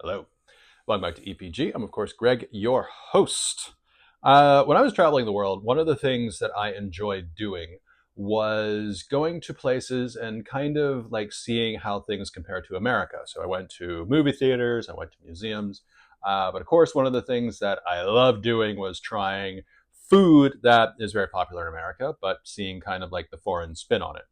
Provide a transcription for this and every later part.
Hello. Welcome back to EPG. I'm, of course, Greg, your host. When I was traveling the world, one of the things that I enjoyed doing was going to places and kind of like seeing how things compare to America. So I went to movie theaters, I went to museums. But of course, one of the things that I loved doing was trying food that is very popular in America, but seeing kind of like the foreign spin on it.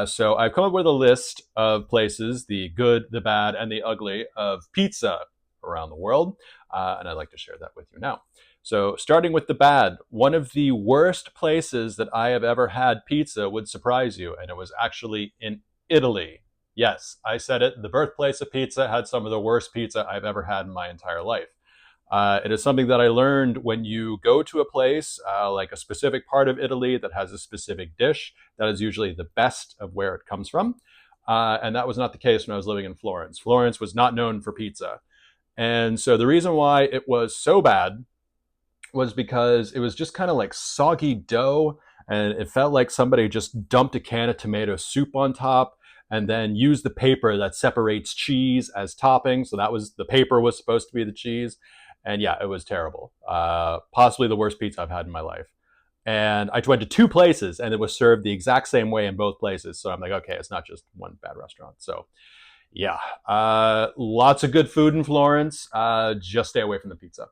So I've come up with a list of places, the good, the bad, and the ugly, of pizza around the world, and I'd like to share that with you now. So, starting with the bad, one of the worst places that I have ever had pizza would surprise you, and it was actually in Italy. Yes, I said it. The birthplace of pizza had some of the worst pizza I've ever had in my entire life. It is something that I learned when you go to a place, like a specific part of Italy that has a specific dish, that is usually the best of where it comes from. And that was not the case when I was living in Florence. Florence was not known for pizza. And so the reason why it was so bad was because it was just kind of like soggy dough, and it felt like somebody just dumped a can of tomato soup on top and then used the paper that separates cheese as topping. So that was, the paper was supposed to be the cheese. And yeah, it was terrible. Possibly the worst pizza I've had in my life. And I went to two places and it was served the exact same way in both places. So I'm like, okay, it's not just one bad restaurant. So yeah, lots of good food in Florence. Just stay away from the pizza.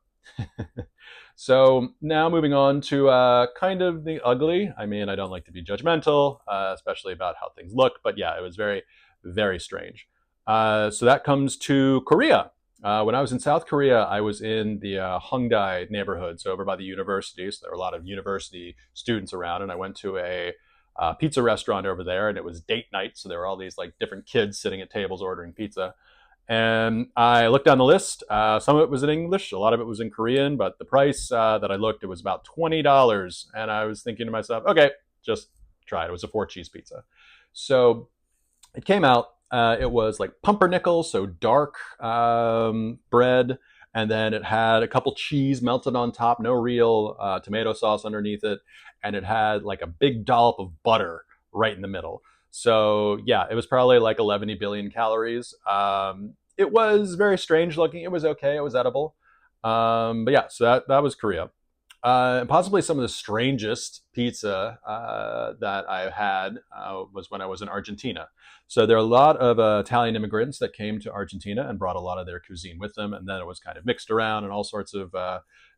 So now moving on to kind of the ugly. I mean, I don't like to be judgmental, especially about how things look, but yeah, it was very, very strange. So that comes to Korea. When I was in South Korea, I was in the Hongdae neighborhood, so over by the university. So there were a lot of university students around, and I went to a pizza restaurant over there, and it was date night. So there were all these like different kids sitting at tables ordering pizza. And I looked down the list. Some of it was in English, a lot of it was in Korean, but the price that I looked, it was about $20. And I was thinking to myself, okay, just try it. It was a 4 cheese pizza. So it came out. It was like pumpernickel, so dark bread. And then it had a couple cheese melted on top, no real tomato sauce underneath it. And it had like a big dollop of butter right in the middle. So yeah, it was probably like 11 billion calories. It was very strange looking. It was okay. It was edible. But yeah, so that was Korea. And possibly some of the strangest pizza that I had was when I was in Argentina. So there are a lot of Italian immigrants that came to Argentina and brought a lot of their cuisine with them, and then it was kind of mixed around, and all sorts of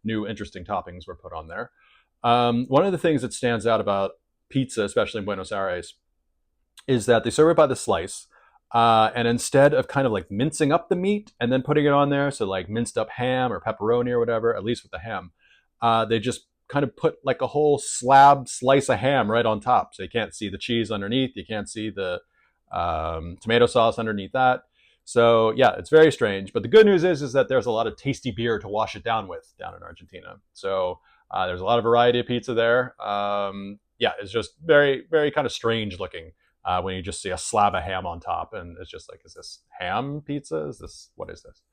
new interesting toppings were put on there. One of the things that stands out about pizza, especially in Buenos Aires, is that they serve it by the slice. And instead of kind of like mincing up the meat and then putting it on there, so like minced up ham or pepperoni or whatever, at least with the ham, they just kind of put like a whole slab slice of ham right on top. So you can't see the cheese underneath. You can't see the tomato sauce underneath that. So yeah, it's very strange. But the good news is that there's a lot of tasty beer to wash it down with down in Argentina. So there's a lot of variety of pizza there. Yeah, it's just very, very kind of strange looking when you just see a slab of ham on top, and it's just like, is this ham pizza? Is this, what is this?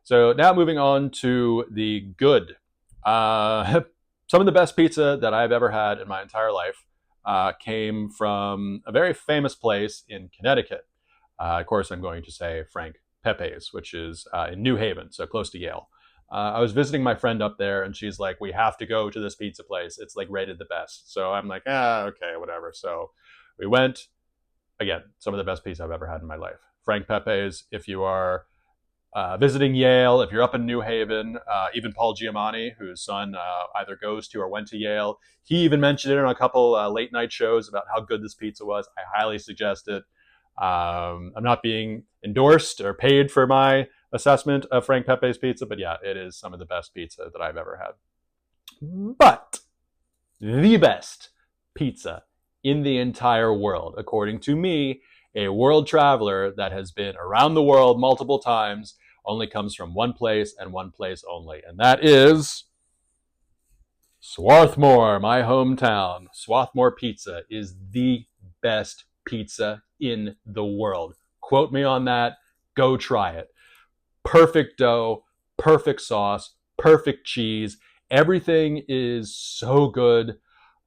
So now moving on to the good. Some of the best pizza that I've ever had in my entire life came from a very famous place in Connecticut. Of course, I'm going to say Frank Pepe's, which is in New Haven, so close to Yale. I was visiting my friend up there, and she's like, "We have to go to this pizza place. It's like rated the best." So I'm like, okay, whatever." So we went. Again, some of the best pizza I've ever had in my life. Frank Pepe's. If you are visiting Yale, if you're up in New Haven, even Paul Giamatti, whose son either goes to or went to Yale, he even mentioned it on a couple late night shows about how good this pizza was. I highly suggest it. I'm not being endorsed or paid for my assessment of Frank Pepe's pizza, but yeah, it is some of the best pizza that I've ever had. But the best pizza in the entire world, according to me, a world traveler that has been around the world multiple times, only comes from one place and one place only, and that is Swarthmore, my hometown. Swarthmore Pizza is the best pizza in the world. Quote me on that. Go try it. Perfect dough, perfect sauce, perfect cheese. Everything is so good,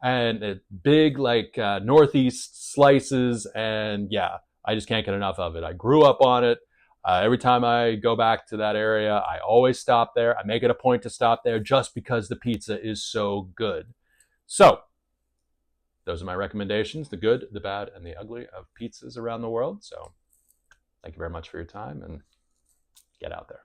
and big like northeast slices, and yeah, I just can't get enough of it. I grew up on it. Every time I go back to that area, I always stop there. I make it a point to stop there just because the pizza is so good. So, those are my recommendations, the good, the bad, and the ugly of pizzas around the world. So, thank you very much for your time and get out there.